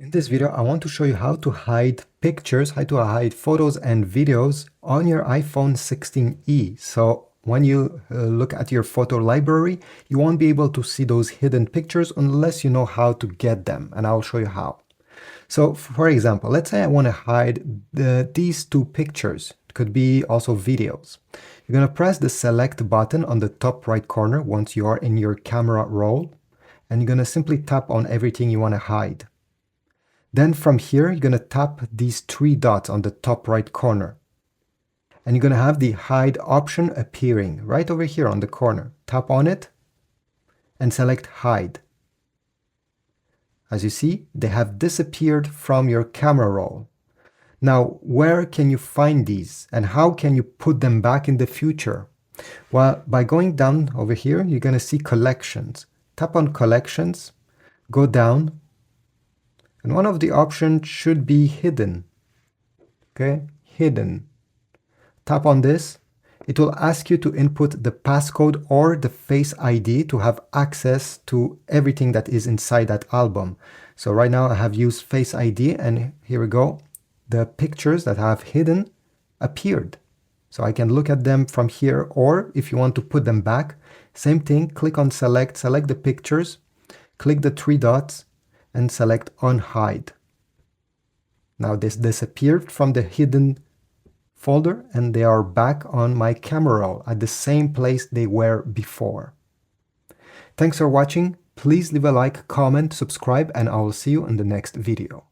In this video, I want to show you how to hide pictures, how to hide photos and videos on your iPhone 16e. So when you look at your photo library, you won't be able to see those hidden pictures unless you know how to get them, and I'll show you how. So for example, let's say I want to hide these two pictures. It could be also videos. You're going to press the select button on the top right corner once you are in your camera roll, and you're going to simply tap on everything you want to hide. Then from here, you're going to tap these three dots on the top right corner. And you're going to have the hide option appearing right over here on the corner. Tap on it and select hide. As you see, they have disappeared from your camera roll. Now, where can you find these and how can you put them back in the future? Well, by going down over here, you're going to see collections. Tap on collections, go down, and one of the options should be hidden. Okay, hidden. Tap on this. It will ask you to input the passcode or the Face ID to have access to everything that is inside that album. So right now I have used Face ID, and here we go. The pictures that I have hidden appeared. So I can look at them from here, or if you want to put them back, same thing, click on select the pictures, click the three dots, and select unhide. Now this disappeared from the hidden folder and they are back on my camera roll at the same place they were before. Thanks for watching. Please leave a like, comment, subscribe, and I will see you in the next video.